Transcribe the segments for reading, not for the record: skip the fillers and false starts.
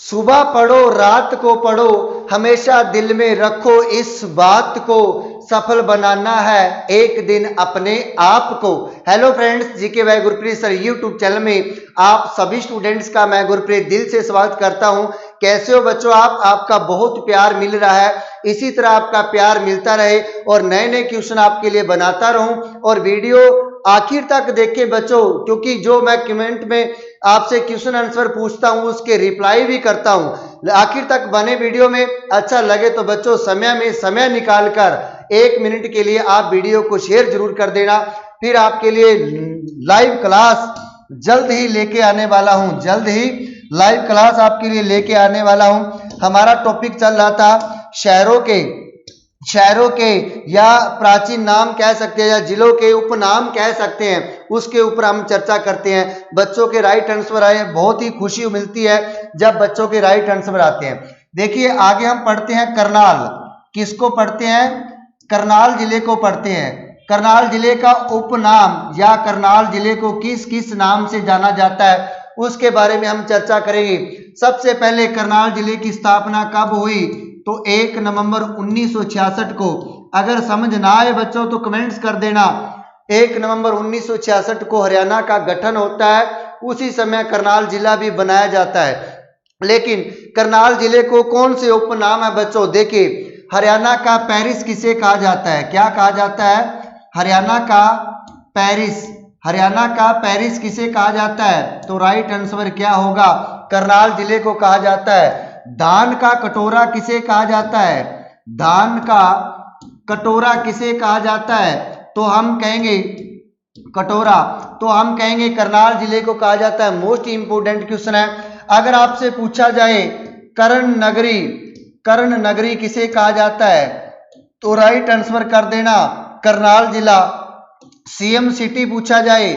सुबह पढ़ो रात को पढ़ो, हमेशा दिल में रखो इस बात को, सफल बनाना है एक दिन अपने आप को। Hello friends, GK by Gurpreet sir YouTube channel में आप सभी स्टूडेंट्स का मैं गुरप्रीत दिल से स्वागत करता हूं। कैसे हो बच्चों आप? आपका बहुत प्यार मिल रहा है, इसी तरह आपका प्यार मिलता रहे और नए नए क्वेश्चन आपके लिए बनाता रहूं। और वीडियो आखिर तक देखें बच्चों, क्योंकि जो मैं कमेंट में आपसे क्वेश्चन आंसर पूछता हूं उसके रिप्लाई भी करता हूं। आखिर तक बने वीडियो में। अच्छा लगे तो बच्चों समय निकालकर 1 मिनट के लिए आप वीडियो को शेयर जरूर कर देना। फिर आपके लिए लाइव क्लास जल्द ही लेके आने वाला हूं, जल्द ही लाइव क्लास आपके लिए लेके आने वाला हूं। हमारा टॉपिक चल रहा था शहरों के या प्राचीन नाम कह सकते हैं या जिलों के उपनाम कह सकते हैं, उसके ऊपर हम चर्चा करते हैं। बच्चों के राइट आंसर आए, बहुत ही खुशी मिलती है जब बच्चों के राइट आंसर आते हैं। देखिए आगे हम पढ़ते हैं करनाल। किसको पढ़ते हैं? करनाल जिले को पढ़ते हैं। करनाल जिले का उपनाम या करनाल जिले को किस किस नाम से जाना जाता है उसके बारे में हम चर्चा करेंगे। सबसे पहले करनाल जिले की स्थापना कब हुई? तो 1 नवंबर 1966 को। अगर समझ ना आए बच्चों तो कमेंट्स कर देना। 1 नवंबर 1966 को हरियाणा का गठन होता है, उसी समय करनाल जिला भी बनाया जाता है। लेकिन करनाल जिले को कौन से उपनाम है बच्चों? देखिए हरियाणा का पेरिस किसे कहा जाता है? क्या कहा जाता है? हरियाणा का पेरिस। हरियाणा का पेरिस किसे कहा जाता है? तो राइट आंसर क्या होगा? करनाल जिले को कहा जाता है। धान का कटोरा किसे कहा जाता है? धान का कटोरा किसे कहा जाता है? तो हम कहेंगे कटोरा, तो हम कहेंगे करनाल जिले को कहा जाता है। मोस्ट इंपोर्टेंट क्वेश्चन है। अगर आपसे पूछा जाए कर्ण नगरी किसे कहा जाता है? तो राइट आंसर कर देना करनाल जिला। सीएम सिटी पूछा जाए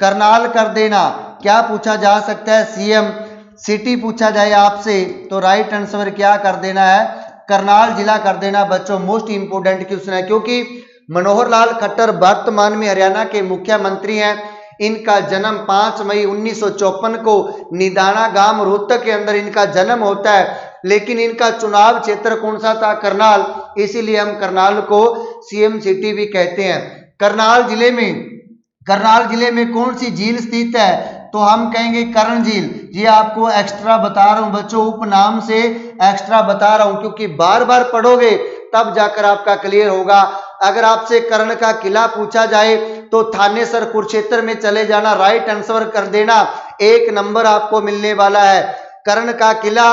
करनाल कर देना। क्या पूछा जा सकता है? सीएम सिटी पूछा जाए आपसे तो राइट आंसर क्या कर देना है? करनाल जिला कर देना बच्चों। मोस्ट इंपोर्टेंट क्वेश्चन है, क्योंकि मनोहर लाल खट्टर वर्तमान में हरियाणा के मुख्यमंत्री हैं। इनका जन्म 5 मई 1954 को निदाना गांव रोहतक के अंदर इनका जन्म होता है। लेकिन इनका चुनाव क्षेत्र कौन सा था? करनाल, इसीलिए हम करनाल को सीएम सिटी भी कहते हैं। करनाल जिले में कौन सी झील स्थित है? तो हम कहेंगे कर्ण झील। ये आपको एक्स्ट्रा बता रहा हूं बच्चों, उपनाम से एक्स्ट्रा बता रहा हूं, क्योंकि बार बार पढ़ोगे तब जाकर आपका क्लियर होगा। अगर आपसे कर्ण का किला पूछा जाए तो थानेसर कुरुक्षेत्र में चले जाना, राइट आंसर कर देना। 1 नंबर आपको मिलने वाला है। कर्ण का किला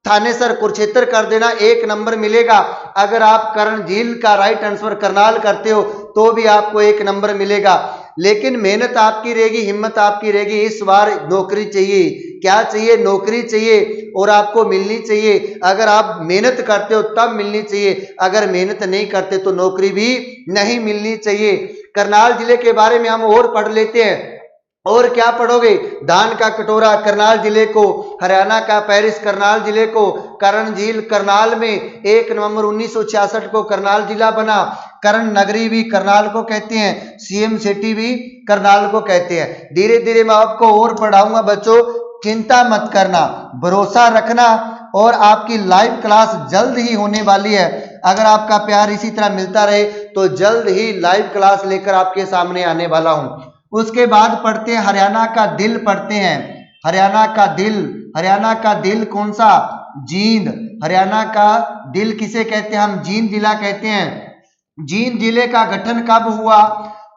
थानेसर कुरुक्षेत्र कर देना, 1 नंबर मिलेगा। अगर आप कर्ण झील का राइट आंसर करनाल करते हो तो भी आपको 1 नंबर मिलेगा। लेकिन मेहनत आपकी रहेगी, हिम्मत आपकी रहेगी। इस बार नौकरी चाहिए। क्या चाहिए? नौकरी चाहिए और आपको मिलनी चाहिए। अगर आप मेहनत करते हो तब मिलनी चाहिए, अगर मेहनत नहीं करते तो नौकरी भी नहीं मिलनी चाहिए। करनाल जिले के बारे में हम और पढ़ लेते हैं। और क्या पढ़ोगे? धान का कटोरा करनाल जिले को, हरियाणा का पेरिस करनाल जिले को, कर्ण झील करनाल में 1 नवंबर 1966 को करनाल जिला बना। कर्ण नगरी भी करनाल को कहते हैं, सीएम सिटी भी करनाल को कहते हैं। धीरे धीरे मैं आपको और पढ़ाऊंगा बच्चों, चिंता मत करना, भरोसा रखना और आपकी लाइव क्लास जल्द ही होने वाली है। अगर आपका प्यार इसी तरह मिलता रहे तो जल्द ही लाइव क्लास लेकर आपके सामने आने वाला हूं। उसके बाद पढ़ते हैं हरियाणा का दिल पढ़ते हैं। हरियाणा का दिल कौन सा? जींद। हरियाणा का दिल किसे कहते हैं? हम जींद जिला कहते हैं। जींद जिले का गठन कब हुआ?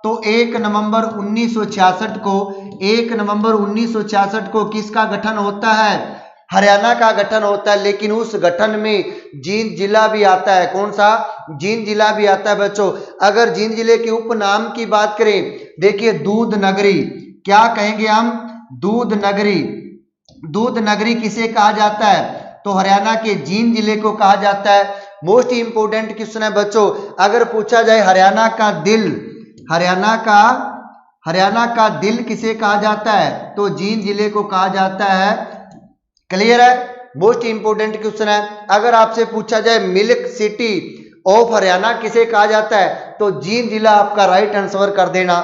तो 1 नवंबर 1966 को। 1 नवंबर 1966 को किसका गठन होता है? हरियाणा का गठन होता है। लेकिन उस गठन में जींद जिला भी आता है। कौन सा? जींद जिला भी आता है बच्चों। अगर जींद जिले के उपनाम की बात करें, देखिए दूध नगरी। क्या कहेंगे हम? दूध नगरी। दूध नगरी किसे कहा जाता है? तो हरियाणा के जींद जिले को कहा जाता है। मोस्ट इंपोर्टेंट क्वेश्चन है बच्चों। अगर पूछा जाए हरियाणा का दिल किसे कहा जाता है? तो जींद जिले को कहा जाता है। क्लियर है? मोस्ट इंपोर्टेंट क्वेश्चन है। अगर आपसे पूछा जाए मिल्क सिटी ऑफ हरियाणा किसे कहा जाता है? तो जींद जिला आपका राइट आंसर कर देना।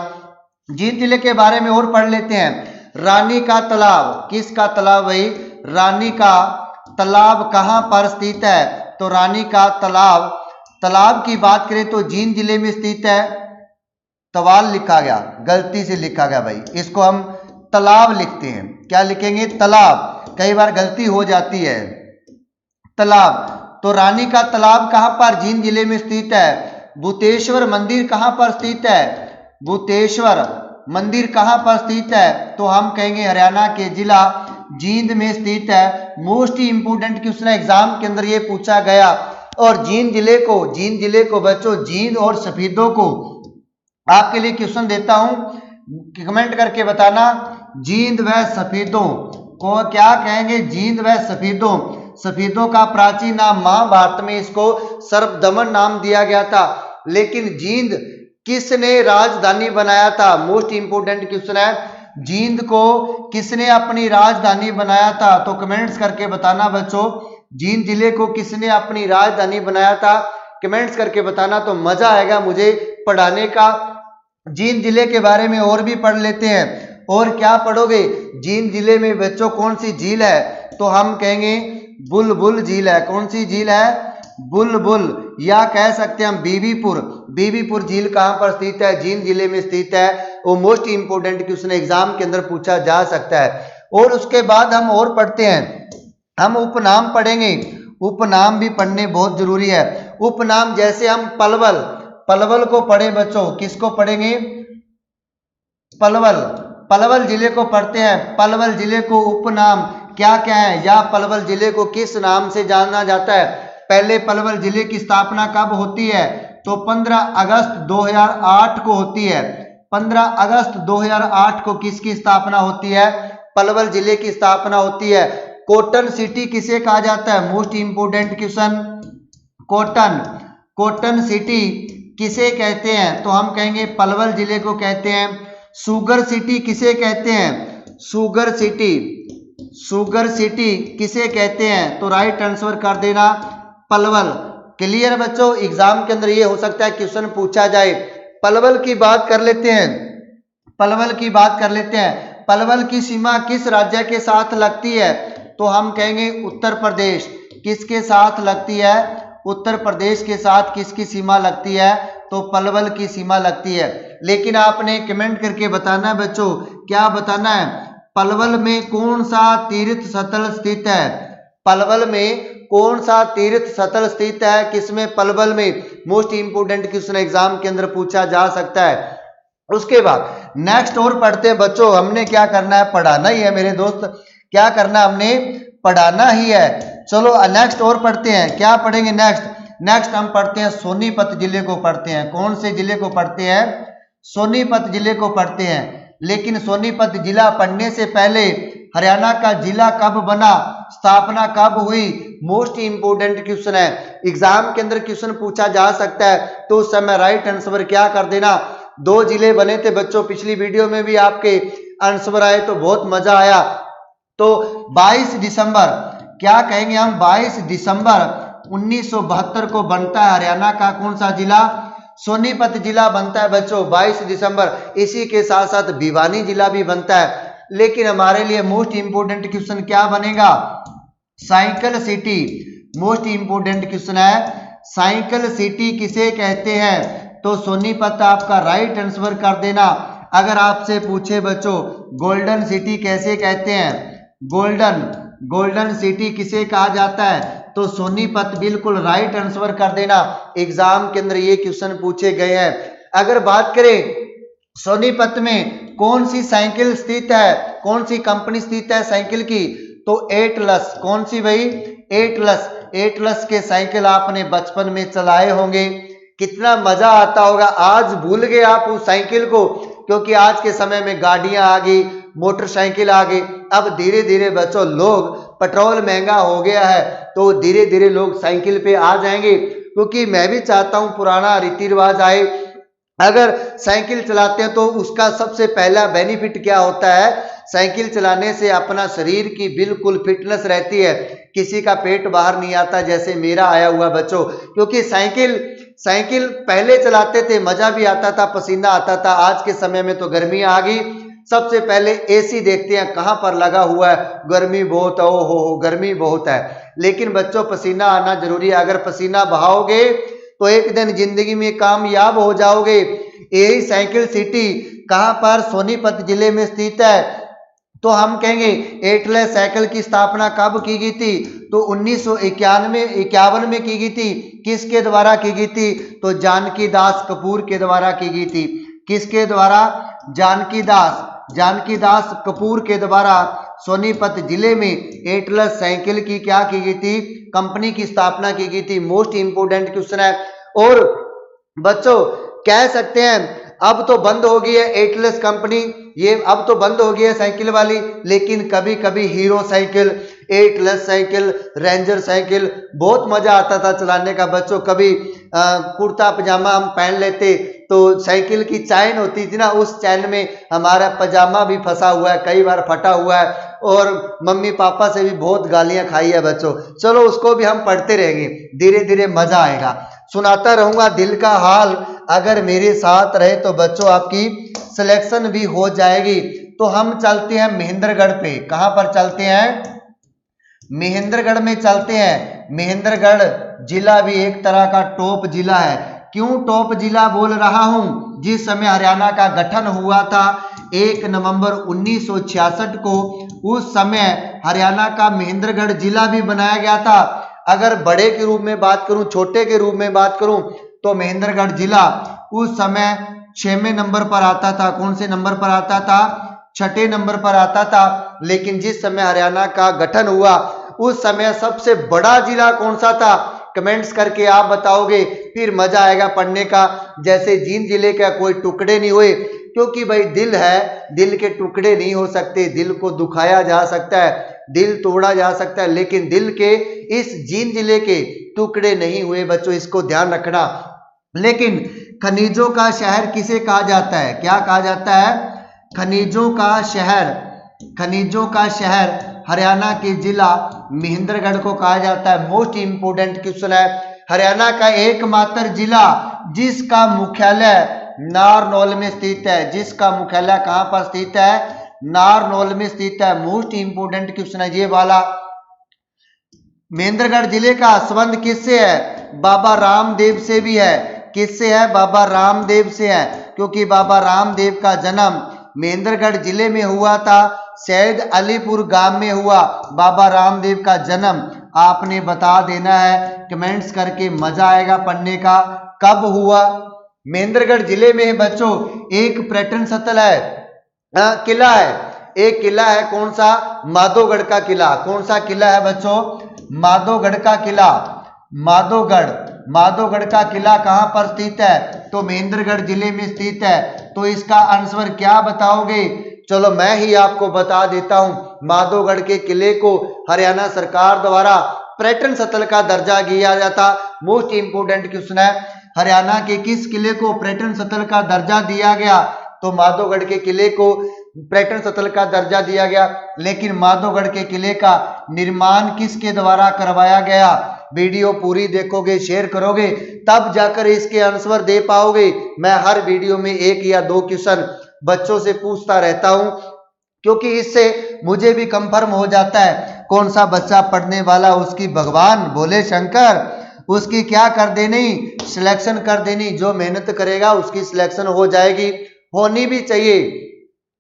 जींद जिले के बारे में और पढ़ लेते हैं। रानी का तालाब, किसका तालाब भाई? रानी का तालाब कहाँ पर स्थित है? तो रानी का तालाब, तालाब की बात करें तो जींद जिले में स्थित है। तवाल लिखा गया, गलती से लिखा गया भाई, इसको हम तालाब लिखते हैं। क्या लिखेंगे? तालाब, कई बार गलती हो जाती है। तालाब, तो रानी का तालाब कहां पर? जींद जिले में स्थित है। भूतेश्वर मंदिर कहां पर स्थित है? भूतेश्वर मंदिर कहां पर स्थित है? तो हम कहेंगे हरियाणा के जिला जींद में स्थित है। मोस्ट इंपोर्टेंट क्वेश्चन एग्जाम के अंदर ये पूछा गया। और जींद जिले को बच्चों, जींद और सफेदों को आपके लिए क्वेश्चन देता हूं, कमेंट करके बताना। जींद व सफेदों को क्या कहेंगे? जींद व सफेदों, सफेदों का प्राचीन नाम, महाभारत में इसको सर्पदमन नाम दिया गया था। लेकिन जींद किसने राजधानी बनाया था? मोस्ट इंपोर्टेंट क्वेश्चन है, जींद को किसने अपनी राजधानी बनाया था? तो कमेंट्स करके बताना बच्चों, जींद जिले को किसने अपनी राजधानी बनाया था? कमेंट्स करके बताना, तो मजा आएगा मुझे पढ़ाने का। जींद जिले के बारे में और भी पढ़ लेते हैं। और क्या पढ़ोगे? जींद जिले में बच्चों कौन सी झील है? तो हम कहेंगे बुलबुल झील है। कौन सी झील है? बुलबुल, या कह सकते हैं हम बीबीपुर। बीबीपुर झील कहां पर स्थित है? जींद जिले में स्थित है। वो मोस्ट इंपोर्टेंट क्वेश्चन एग्जाम के अंदर पूछा जा सकता है। और उसके बाद हम और पढ़ते हैं, हम उपनाम पढ़ेंगे। उपनाम भी पढ़ने बहुत जरूरी है। उपनाम जैसे हम पलवल, पलवल को पढ़े बच्चों, किसको पढ़ेंगे? पलवल, पलवल जिले को पढ़ते हैं। पलवल जिले को उपनाम क्या क्या है, या पलवल जिले को किस नाम से जाना जाता है? पहले पलवल जिले की स्थापना कब होती है? तो 15 अगस्त 2008 को होती है। 15 अगस्त 2008 को किसकी स्थापना होती है? पलवल जिले की स्थापना होती है। कॉटन सिटी किसे कहा जाता है? Most important question, cotton, cotton city किसे कहते हैं? तो हम कहेंगे पलवल जिले को कहते हैं। शुगर सिटी किसे कहते हैं? शुगर सिटी, शुगर सिटी किसे कहते हैं? तो राइट आंसर कर देना पलवल। क्लियर बच्चों? एग्जाम के अंदर ये हो सकता है क्वेश्चन पूछा जाए। पलवल की बात कर लेते हैं, पलवल की बात कर लेते हैं। पलवल की सीमा किस राज्य के साथ लगती है? तो हम कहेंगे उत्तर प्रदेश। किसके साथ लगती है? उत्तर प्रदेश के साथ किसकी सीमा लगती है? तो पलवल की सीमा लगती है। लेकिन आपने कमेंट करके बताना है बच्चों, क्या बताना है? पलवल में कौन सा तीर्थ स्थल स्थित है? पलवल में कौन सा तीर्थ स्थल स्थित है? किसमें? पलवल में। मोस्ट इंपोर्टेंट क्वेश्चन एग्जाम के अंदर पूछा जा सकता है। उसके बाद नेक्स्ट और पढ़ते हैं बच्चों। हमने क्या करना है? पढ़ाना ही है मेरे दोस्त, क्या करना? हमने पढ़ाना ही है। चलो नेक्स्ट और पढ़ते हैं। क्या पढ़ेंगे नेक्स्ट? नेक्स्ट हम पढ़ते हैं सोनीपत जिले को पढ़ते हैं। कौन से जिले को पढ़ते हैं? सोनीपत जिले को पढ़ते हैं। लेकिन सोनीपत जिला पढ़ने से पहले हरियाणा का जिला कब बना? स्थापना कब हुई? मोस्ट इंपोर्टेंट क्वेश्चन है, एग्जाम के अंदर क्वेश्चन पूछा जा सकता है। तो उस समय राइट आंसर क्या कर देना? 2 जिले बने थे बच्चों, पिछली वीडियो में भी आपके आंसर आए तो बहुत मजा आया। तो 22 दिसंबर, क्या कहेंगे हम? 22 दिसंबर 1972 को बनता है हरियाणा का कौन सा जिला? सोनीपत जिला बनता है बच्चों 22 दिसंबर। इसी के साथ साथ भिवानी जिला भी बनता है। लेकिन हमारे लिए मोस्ट इंपोर्टेंट क्वेश्चन क्या बनेगा? Cycle city. Most important question है, साइकिल सिटी किसे कहते हैं? तो सोनीपत आपका राइट आंसर कर देना। अगर आपसे पूछे बच्चों गोल्डन सिटी कैसे कहते हैं? गोल्डन, गोल्डन सिटी किसे कहा जाता है? तो सोनीपत, बिल्कुल राइट आंसर कर देना। एग्जाम के अंदर ये क्वेश्चन पूछे गए हैं। अगर बात करें सोनीपत में कौन सी साइकिल स्थित है, कौन सी कंपनी स्थित है साइकिल की? तो एटलस। कौन सी भाई? एटलस। एटलस के साइकिल आपने बचपन में चलाए होंगे, कितना मजा आता होगा। आज भूल गए आप उस साइकिल को, क्योंकि आज के समय में गाड़ियां आ गई, मोटरसाइकिल आ गई। अब धीरे धीरे बच्चों लोग, पेट्रोल महंगा हो गया है तो धीरे धीरे लोग साइकिल पे आ जाएंगे। क्योंकि मैं भी चाहता हूं पुराना रीति रिवाज आए। अगर साइकिल चलाते हैं तो उसका सबसे पहला बेनिफिट क्या होता है? साइकिल चलाने से अपना शरीर की बिल्कुल फिटनेस रहती है, किसी का पेट बाहर नहीं आता जैसे मेरा आया हुआ बच्चों। क्योंकि साइकिल पहले चलाते थे, मजा भी आता था, पसीना आता था। आज के समय में तो गर्मी आ गई, सबसे पहले एसी देखते हैं कहां पर लगा हुआ है। गर्मी बहुत है, ओ हो गर्मी बहुत है। लेकिन बच्चों पसीना आना जरूरी है, अगर पसीना बहाओगे तो एक दिन जिंदगी में कामयाब हो जाओगे। यही साइकिल सिटी कहां पर, सोनीपत जिले में स्थित है। तो हम कहेंगे एटलस साइकिल की स्थापना कब की गई थी, तो 1951 में की गई थी। किसके द्वारा की गई थी, तो जानकी दास कपूर के द्वारा की गई थी। किसके द्वारा, जानकी दास कपूर के द्वारा सोनीपत जिले में एटलस साइकिल की क्या की गई थी, कंपनी की स्थापना की गई थी। मोस्ट इंपोर्टेंट क्वेश्चन है। और बच्चों कह सकते हैं अब तो बंद हो गई है एटलस कंपनी, ये अब तो बंद हो गई है साइकिल वाली, लेकिन कभी कभी hero cycle, Atlas cycle, ranger cycle बहुत मजा आता था चलाने का। बच्चों कभी कुर्ता पजामा हम पहन लेते तो साइकिल की चैन होती थी ना, उस चैन में हमारा पजामा भी फंसा हुआ है, कई बार फटा हुआ है, और मम्मी पापा से भी बहुत गालियां खाई है बच्चों। चलो उसको भी हम पढ़ते रहेंगे, धीरे धीरे मजा आएगा। सुनाता रहूंगा दिल का हाल, अगर मेरे साथ रहे तो बच्चों आपकी सिलेक्शन भी हो जाएगी। तो हम चलते हैं महेंद्रगढ़ पे। कहां पर चलते हैं, महेंद्रगढ़ में चलते हैं। महेंद्रगढ़ जिला भी एक तरह का टॉप जिला है। क्यों टॉप जिला बोल रहा हूं, जिस समय हरियाणा का गठन हुआ था 1 नवंबर 1966 को, उस समय हरियाणा का महेंद्रगढ़ जिला भी बनाया गया था। अगर बड़े के रूप में बात करूं, छोटे के रूप में बात करूं, तो महेंद्रगढ़ जिला उस समय 6वें नंबर पर आता था। कौन से नंबर पर आता था, 6ठे नंबर पर आता था। लेकिन जिस समय हरियाणा का गठन हुआ उस समय सबसे बड़ा जिला कौन सा था, कमेंट्स करके आप बताओगे, फिर मजा आएगा पढ़ने का। जैसे जींद जिले का कोई टुकड़े नहीं हुए, क्योंकि भाई दिल है, दिल के टुकड़े नहीं हो सकते। दिल को दुखाया जा सकता है, दिल तोड़ा जा सकता है, लेकिन दिल के इस जींद जिले के टुकड़े नहीं हुए बच्चों, इसको ध्यान रखना। लेकिन खनिजों का शहर किसे कहा जाता है, क्या कहा जाता है, खनिजों का शहर। खनिजों का शहर हरियाणा के जिला महेंद्रगढ़ को कहा जाता है। मोस्ट इंपोर्टेंट क्वेश्चन है। हरियाणा का एकमात्र जिला जिसका मुख्यालय नारनौल में स्थित है। जिसका मुख्यालय कहां पर स्थित है, नारनौल में स्थित है। मोस्ट इंपोर्टेंट क्वेश्चन है ये वाला। महेंद्रगढ़ जिले का संबंध किससे है, बाबा रामदेव से भी है। किससे है, बाबा रामदेव से है, क्योंकि बाबा रामदेव का जन्म महेंद्रगढ़ जिले में हुआ था, सैयद अलीपुर गांव में हुआ। बाबा रामदेव का जन्म आपने बता देना है, कमेंट्स करके, मजा आएगा पढ़ने का। कब हुआ, महेंद्रगढ़ जिले में बच्चों एक पर्यटन स्थल है, किला है, एक किला है। कौन सा, माधोगढ़ का किला। कौन सा किला है बच्चों, माधोगढ़ का किला। माधोगढ़ का किला कहां पर स्थित है, तो महेंद्रगढ़ जिले में स्थित है। तो इसका आंसर क्या बताओगे, चलो मैं ही आपको बता देता हूं। माधोगढ़ के किले को हरियाणा सरकार द्वारा पर्यटन स्थल का दर्जा दिया जाता। मोस्ट इंपोर्टेंट क्वेश्चन है, हरियाणा के किस किले को पर्यटन स्थल का दर्जा दिया गया, तो माधोगढ़ के किले को पर्यटन स्थल का दर्जा दिया गया। लेकिन माधोगढ़ के किले का निर्माण किसके द्वारा करवाया गया, वीडियो पूरी देखोगे, शेयर करोगे, तब जाकर इसके आंसर दे पाओगे। मैं हर वीडियो में 1 या 2 क्वेश्चन बच्चों से पूछता रहता हूं, क्योंकि इससे मुझे भी कंफर्म हो जाता है कौन सा बच्चा पढ़ने वाला, उसकी भगवान बोले शंकर, उसकी क्या कर देनी, सिलेक्शन कर देनी। जो मेहनत करेगा उसकी सिलेक्शन हो जाएगी, होनी भी चाहिए।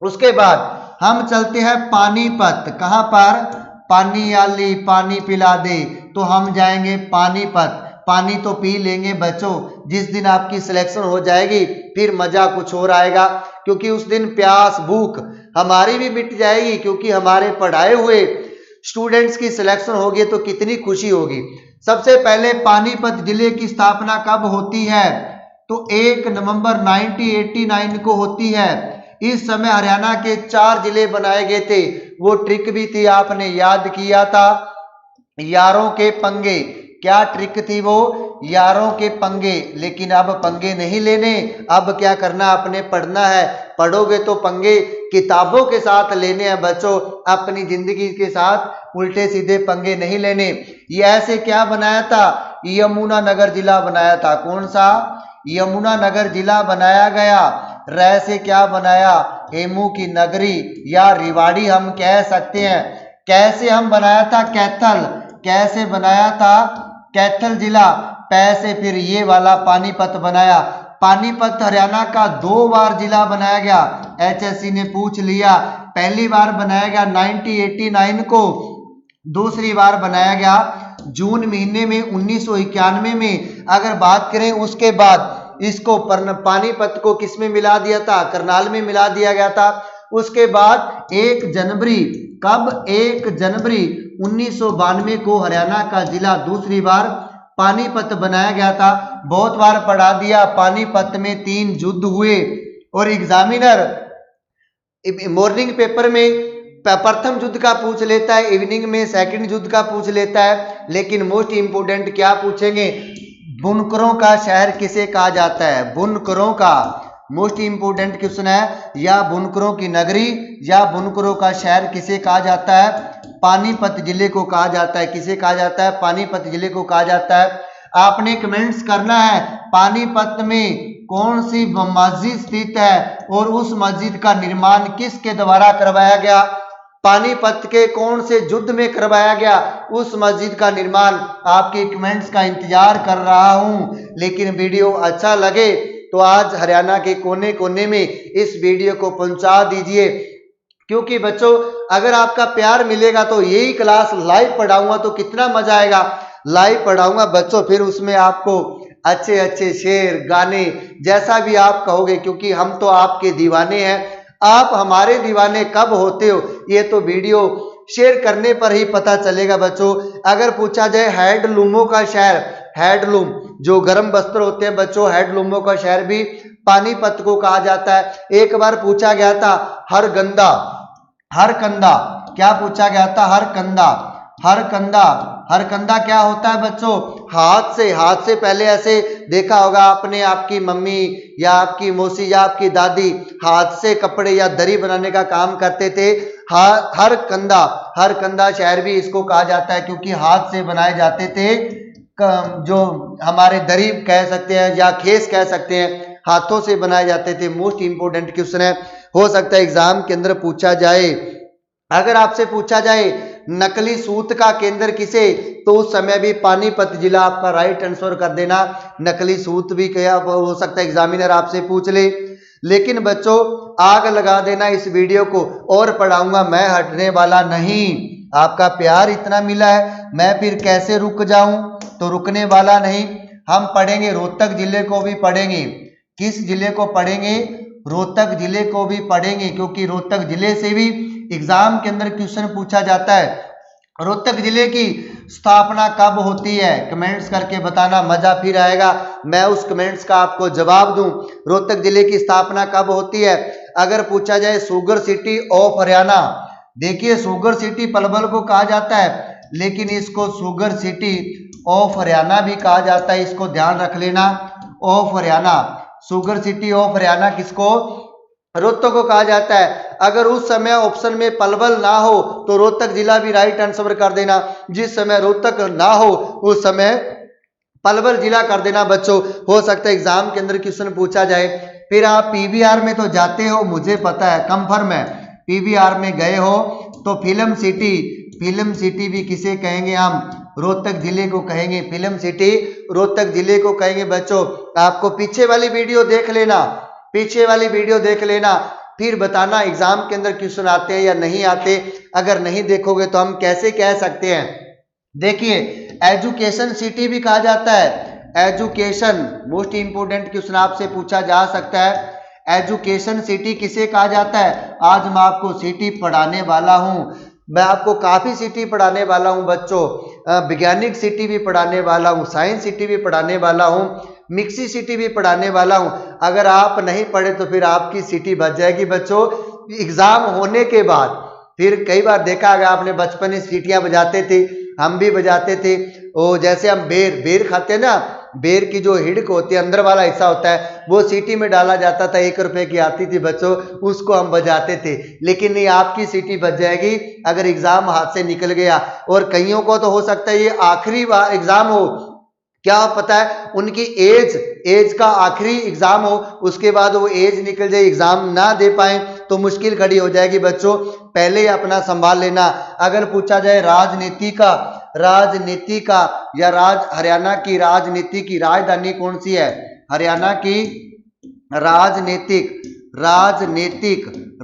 उसके बाद हम चलते हैं पानीपत। कहां पर, पानी आली पानी पिला दे, तो हम जाएंगे पानीपत। पानी तो पी लेंगे बच्चों, जिस दिन आपकी सिलेक्शन हो जाएगी फिर मजा कुछ और आएगा, क्योंकि उस दिन प्यास भूख हमारी भी मिट जाएगी, क्योंकि हमारे पढ़ाए हुए स्टूडेंट्स की सिलेक्शन होगी तो कितनी खुशी होगी। सबसे पहले पानीपत जिले की स्थापना कब होती है, तो 1 नवंबर 1989 को होती है। इस समय हरियाणा के 4 जिले बनाए गए थे। वो ट्रिक भी थी, आपने याद किया था, यारों के पंगे। क्या ट्रिक थी वो, यारों के पंगे। लेकिन अब पंगे नहीं लेने, अब क्या करना, आपने पढ़ना है। पढ़ोगे तो पंगे किताबों के साथ लेने हैं बच्चों, अपनी जिंदगी के साथ उल्टे सीधे पंगे नहीं लेने। ये ऐसे क्या बनाया था, यमुनानगर जिला बनाया था। कौन सा, यमुनानगर जिला बनाया गया। रै से क्या बनाया, हेमू की नगरी या रिवाड़ी हम कह सकते हैं। कैसे हम बनाया था, कैथल, कैसे बनाया था, कैथल जिला। पै से फिर ये वाला पानीपत बनाया। पानीपत हरियाणा का 2 बार जिला बनाया गया, एचएससी ने पूछ लिया। पहली बार बनाया गया 1989 को, दूसरी बार बनाया गया जून महीने में 1991 में। अगर बात करें उसके बाद इसको पानीपत को किस में मिला दिया था, करनाल में मिला दिया गया था। उसके बाद 1 जनवरी, कब, 1 जनवरी 1992 को हरियाणा का जिला दूसरी बार पानीपत बनाया गया था। बहुत बार पढ़ा दिया, पानीपत में 3 युद्ध हुए और एग्जामिनर मॉर्निंग पेपर में प्रथम युद्ध का पूछ लेता है, इवनिंग में सेकंड युद्ध का पूछ लेता है। लेकिन मोस्ट इंपोर्टेंट क्या पूछेंगे, बुनकरों का शहर किसे कहा जाता है, बुनकरों का। मोस्ट इंपोर्टेंट क्वेश्चन है, या बुनकरों की नगरी या बुनकरों का शहर किसे कहा जाता है, पानीपत जिले को कहा जाता है। किसे कहा जाता है, पानीपत जिले को कहा जाता है। आपने कमेंट्स करना है पानीपत में कौन सी मस्जिद स्थित है और उस मस्जिद का निर्माण किसके द्वारा करवाया गया, पानीपत के कौन से युद्ध में करवाया गया, उस मस्जिद का निर्माण। आपके कमेंट्स का इंतजार कर रहा हूं। लेकिन वीडियो अच्छा लगे तो आज हरियाणा के कोने कोने में इस वीडियो को पहुंचा दीजिए, क्योंकि बच्चों अगर आपका प्यार मिलेगा तो यही क्लास लाइव पढ़ाऊंगा तो कितना मजा आएगा। लाइव पढ़ाऊंगा बच्चों, फिर उसमें आपको अच्छे अच्छे शेर, गाने, जैसा भी आप कहोगे, क्योंकि हम तो आपके दीवाने हैं। आप हमारे दीवाने कब होते हो ये तो वीडियो शेयर करने पर ही पता चलेगा बच्चों। अगर पूछा जाए हैंडलूमों का शहर, हैंडलूम जो गर्म वस्त्र होते हैं बच्चों, हैंडलूमों का शहर भी पानीपत को कहा जाता है। एक बार पूछा गया था हरगंदा, हरकंदा, क्या पूछा गया था, हरकंदा, हरकंदा, हरकंदा क्या होता है बच्चों, हाथ से पहले ऐसे देखा होगा आपने, आपकी मम्मी या आपकी मौसी या आपकी दादी हाथ से कपड़े या दरी बनाने का काम करते थे। हरकंदा, हरकंदा शहर भी इसको कहा जाता है क्योंकि हाथ से बनाए जाते थे, जो हमारे दरी कह सकते हैं या खेस कह सकते हैं, हाथों से बनाए जाते थे। मोस्ट इंपोर्टेंट क्वेश्चन है, हो सकता है एग्जाम के अंदर पूछा जाए। अगर आपसे पूछा जाए नकली सूत का केंद्र किसे, तो उस समय भी पानीपत जिला आपका राइट आंसर कर देना। नकली सूत भी क्या हो सकता है एग्जामिनर आपसे पूछ ले। लेकिन बच्चों आग लगा देना इस वीडियो को, और पढ़ाऊंगा, मैं हटने वाला नहीं। आपका प्यार इतना मिला है, मैं फिर कैसे रुक जाऊं, तो रुकने वाला नहीं। हम पढ़ेंगे, रोहतक जिले को भी पढ़ेंगे। किस जिले को पढ़ेंगे, रोहतक जिले को भी पढ़ेंगे, क्योंकि रोहतक जिले से भी एग्जाम के अंदर क्वेश्चन पूछा जाता है। रोहतक जिले की स्थापना कब होती है, कमेंट्स करके बताना, मजा फिर आएगा, मैं उस कमेंट्स का आपको जवाब दूं। रोहतक जिले की स्थापना कब होती है। अगर पूछा जाए शुगर सिटी ऑफ हरियाणा, देखिए शुगर सिटी पलवल को कहा जाता है, लेकिन इसको शुगर सिटी ऑफ हरियाणा भी कहा जाता है, इसको ध्यान रख लेना। Of Haryana, sugar city of Haryana किसको, रोहतक को कहा जाता है। अगर उस समय ऑप्शन में पलवल ना हो तो रोहतक जिला भी राइट आंसर कर देना। जिस समय रोहतक ना हो उस समय पलवल जिला कर देना बच्चों। हो सकता है एग्जाम के अंदर क्वेश्चन पूछा जाए। फिर आप पीवीआर में तो जाते हो, मुझे पता है, कंफर्म है, पीवीआर में गए हो तो फिल्म सिटी, फिल्म सिटी भी किसे कहेंगे हम, रोहतक जिले को कहेंगे। फिल्म सिटी रोहतक जिले को कहेंगे बच्चों। आपको पीछे वाली वीडियो देख लेना, पीछे वाली वीडियो देख लेना, फिर बताना एग्जाम के अंदर क्वेश्चन आते हैं या नहीं आते। अगर नहीं देखोगे तो हम कैसे कह सकते हैं। देखिए एजुकेशन सिटी भी कहा जाता है, एजुकेशन, मोस्ट इंपोर्टेंट क्वेश्चन आपसे पूछा जा सकता है। एजुकेशन सिटी किसे कहा जाता है। आज मैं आपको सिटी पढ़ाने वाला हूं, मैं आपको काफी सिटी पढ़ाने वाला हूं बच्चों। वैज्ञानिक सिटी भी पढ़ाने वाला हूं, साइंस सिटी भी पढ़ाने वाला हूं, मिक्सी सिटी भी पढ़ाने वाला हूं। अगर आप नहीं पढ़े तो फिर आपकी सिटी बच जाएगी बच्चों। एग्जाम होने के बाद फिर कई बार देखा गया आपने, बचपन में सीटियां बजाते थे, हम भी बजाते थे। ओ जैसे हम बेर खाते हैं ना, बेर की जो हिड़क होती है, अंदर वाला हिस्सा होता है, वो सीटी में डाला जाता था, 1 रुपए की आती थी बच्चों, उसको हम बजाते थे। लेकिन नहीं, आपकी सीटी बच जाएगी अगर एग्जाम हाथ से निकल गया। और कईयों को तो हो सकता है ये आखिरी एग्जाम हो, क्या पता है उनकी एज का आखिरी एग्जाम हो, उसके बाद वो एज निकल जाए, एग्जाम ना दे पाए तो मुश्किल खड़ी हो जाएगी बच्चों, पहले ही अपना संभाल लेना। अगर पूछा जाए राजनीति का या हरियाणा की राजनीति की राजधानी कौन सी है, हरियाणा की राजनीतिक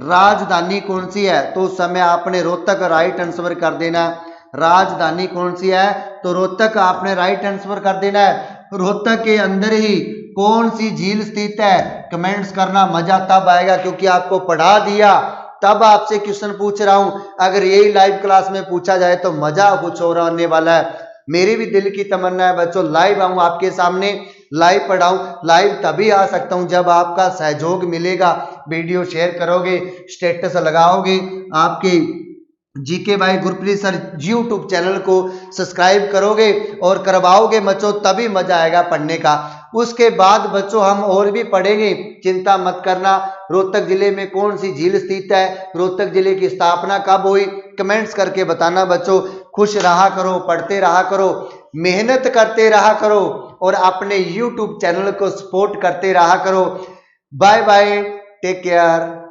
राजधानी कौन सी है, तो उस समय आपने रोहतक राइट आंसर कर देना। राजधानी कौन सी है, तो रोहतक आपने राइट आंसर कर देना है। रोहतक के अंदर ही कौन सी झील स्थित है, कमेंट्स करना, मजा तब आएगा क्योंकि आपको पढ़ा दिया तब आपसे क्वेश्चन पूछ रहा हूं। अगर यही लाइव क्लास में पूछा जाए तो मजा कुछ और आने वाला है। मेरी भी दिल की तमन्ना है बच्चों लाइव आऊं आपके सामने, लाइव पढ़ाऊं। लाइव तभी आ सकता हूं जब आपका सहयोग मिलेगा, वीडियो शेयर करोगे, स्टेटस लगाओगे, आपके जीके भाई गुरप्रीत सर यूट्यूब चैनल को सब्सक्राइब करोगे और करवाओगे बच्चों, तभी मजा आएगा पढ़ने का। उसके बाद बच्चों हम और भी पढ़ेंगे, चिंता मत करना। रोहतक जिले में कौन सी झील स्थित है, रोहतक जिले की स्थापना कब हुई, कमेंट्स करके बताना बच्चों। खुश रहा करो, पढ़ते रहा करो, मेहनत करते रहा करो और अपने यूट्यूब चैनल को सपोर्ट करते रहा करो। Bye bye, take care.